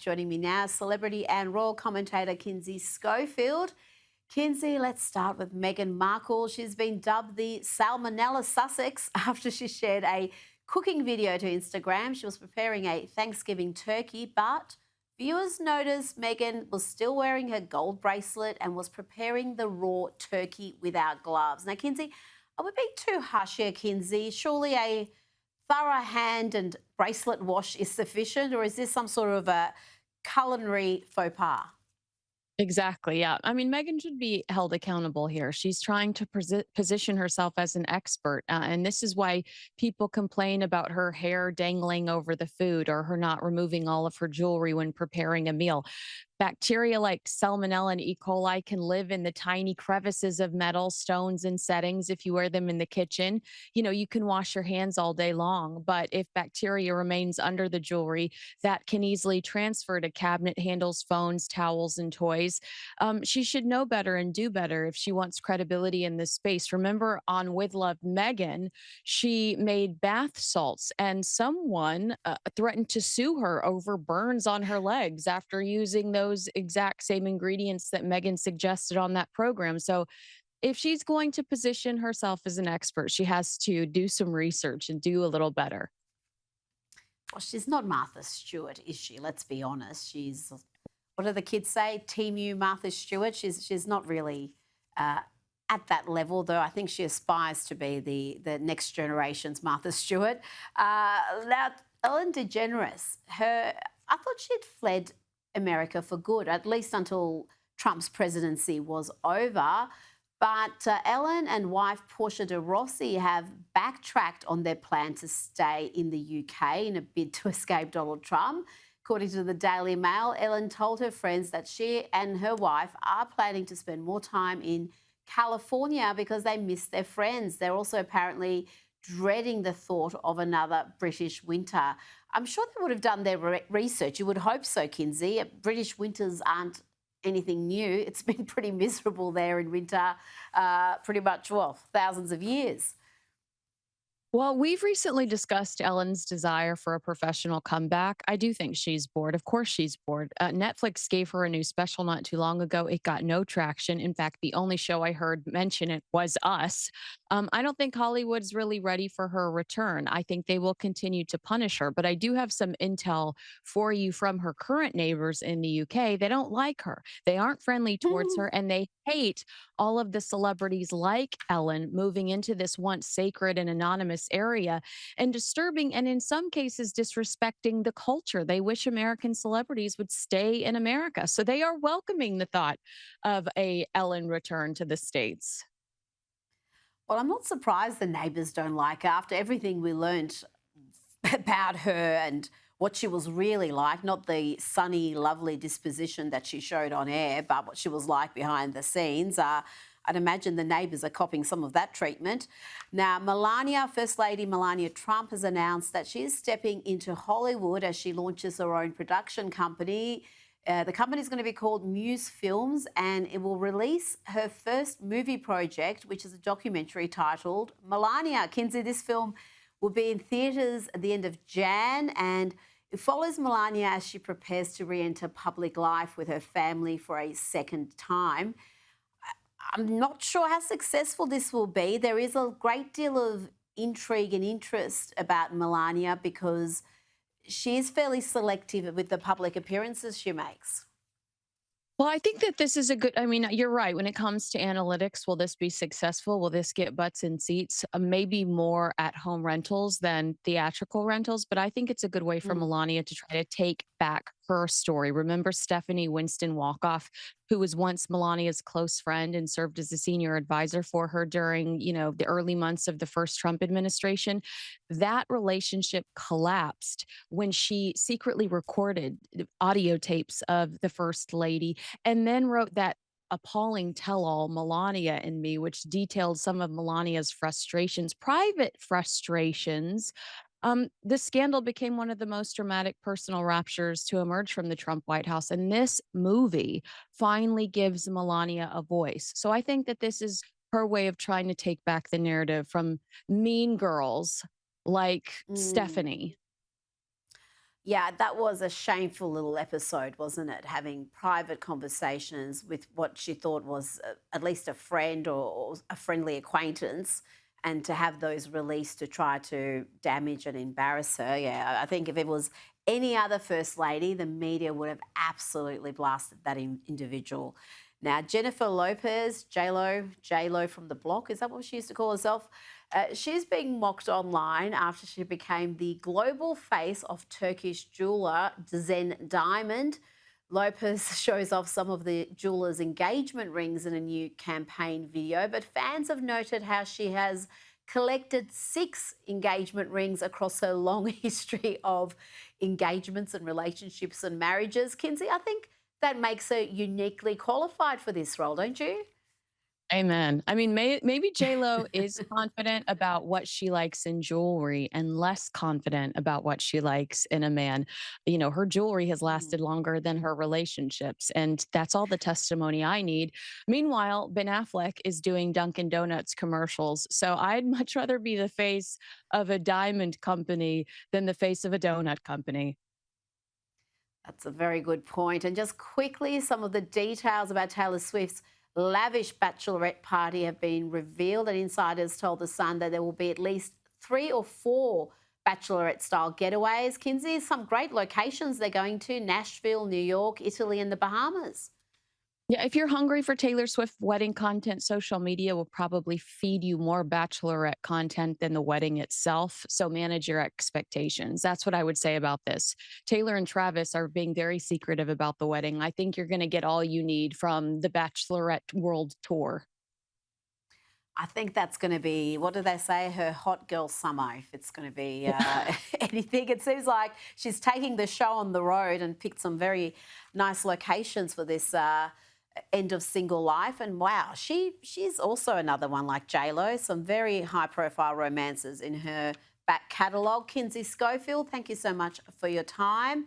Joining me now, celebrity and royal commentator Kinsey Schofield. Kinsey, let's start with Meghan Markle. She's been dubbed the Salmonella Sussex after she shared a cooking video to Instagram. She was preparing a Thanksgiving turkey, but viewers noticed Meghan was still wearing her gold bracelet and was preparing the raw turkey without gloves. Now, Kinsey, are we being too harsh here, Kinsey? Surely a thorough hand and bracelet wash is sufficient, or is this some sort of a culinary faux pas? Exactly. Yeah. I mean, Megan should be held accountable here. She's trying to position herself as an expert. And this is why people complain about her hair dangling over the food or her not removing all of her jewelry when preparing a meal. Bacteria like Salmonella and E. coli can live in the tiny crevices of metal, stones, and settings if you wear them in the kitchen. You can wash your hands all day long, but if bacteria remains under the jewelry, that can easily transfer to cabinet handles, phones, towels, and toys. She should know better and do better if she wants credibility in this space. Remember on With Love, Megan, she made bath salts, and someone threatened to sue her over burns on her legs after using those exact same ingredients that Megan suggested on that program. So, if she's going to position herself as an expert, she has to do some research and do a little better. Well, she's not Martha Stewart, is she? Let's be honest. She's, what do the kids say? Team you, Martha Stewart. She's not really at that level, though. I think she aspires to be the next generation's Martha Stewart. Now, Ellen DeGeneres, I thought she'd fled America for good, at least until Trump's presidency was over. But Ellen and wife Portia de Rossi have backtracked on their plan to stay in the UK in a bid to escape Donald Trump. According to the Daily Mail, Ellen told her friends that she and her wife are planning to spend more time in California because they miss their friends. They're also apparently dreading the thought of another British winter. I'm sure they would have done their research. You would hope so, Kinsey. British winters aren't anything new. It's been pretty miserable there in winter, pretty much, well, thousands of years. Well, we've recently discussed Ellen's desire for a professional comeback. I do think she's bored. Of course, she's bored. Netflix gave her a new special not too long ago. It got no traction. In fact, the only show I heard mention it was Us. I don't think Hollywood's really ready for her return. I think they will continue to punish her. But I do have some intel for you from her current neighbors in the UK. They don't like her, they aren't friendly towards her, and they hate all of the celebrities like Ellen moving into this once sacred and anonymous area and disturbing and in some cases disrespecting the culture. They wish American celebrities would stay in America. So they are welcoming the thought of a Ellen return to the States. Well, I'm not surprised the neighbours don't like her after everything we learnt about her and what she was really like, not the sunny, lovely disposition that she showed on air, but what she was like behind the scenes. I'd imagine the neighbours are copying some of that treatment. Now, First Lady Melania Trump has announced that she is stepping into Hollywood as she launches her own production company. The company is going to be called Muse Films, and it will release her first movie project, which is a documentary titled Melania. Kinsey, this film will be in theatres at the end of Jan, and it follows Melania as she prepares to re-enter public life with her family for a second time. I'm not sure how successful this will be. There is a great deal of intrigue and interest about Melania because she is fairly selective with the public appearances she makes. Well, I think that this is a good, I mean, you're right. When it comes to analytics, will this be successful? Will this get butts in seats? Maybe more at home rentals than theatrical rentals, but I think it's a good way for Mm. Melania to try to take back her story. Remember Stephanie Winston Walkoff, who was once Melania's close friend and served as a senior advisor for her during, the early months of the first Trump administration. That relationship collapsed when she secretly recorded audio tapes of the first lady and then wrote that appalling tell-all Melania and Me, which detailed some of Melania's frustrations, private frustrations. The scandal became one of the most dramatic personal raptures to emerge from the Trump White House. And this movie finally gives Melania a voice. So I think that this is her way of trying to take back the narrative from mean girls like Mm. Stephanie. Yeah, that was a shameful little episode, wasn't it? Having private conversations with what she thought was at least a friend or a friendly acquaintance, and to have those released to try to damage and embarrass her. Yeah, I think if it was any other First Lady, the media would have absolutely blasted that individual. Now, Jennifer Lopez, J Lo from the block, is that what she used to call herself? She's being mocked online after she became the global face of Turkish jeweler Zen Diamond. Lopez shows off some of the jeweler's engagement rings in a new campaign video, but fans have noted how she has collected 6 engagement rings across her long history of engagements and relationships and marriages. Kinsey, I think that makes her uniquely qualified for this role, don't you? Amen. I mean, maybe J-Lo is confident about what she likes in jewelry and less confident about what she likes in a man. You know, her jewelry has lasted longer than her relationships, and that's all the testimony I need. Meanwhile, Ben Affleck is doing Dunkin' Donuts commercials, so I'd much rather be the face of a diamond company than the face of a donut company. That's a very good point. And just quickly, some of the details about Taylor Swift's lavish bachelorette party have been revealed, and insiders told The Sun that there will be at least 3 or 4 bachelorette style getaways. Kinsey, some great locations they're going to: Nashville, New York, Italy, and the Bahamas. Yeah, if you're hungry for Taylor Swift wedding content, social media will probably feed you more bachelorette content than the wedding itself. So manage your expectations. That's what I would say about this. Taylor and Travis are being very secretive about the wedding. I think you're going to get all you need from the Bachelorette World Tour. I think that's going to be, what do they say, her hot girl summer, if it's going to be anything. It seems like she's taking the show on the road and picked some very nice locations for this end of single life. And wow, she's also another one like J-Lo, some very high profile romances in her back catalogue. Kinsey Schofield, thank you so much for your time.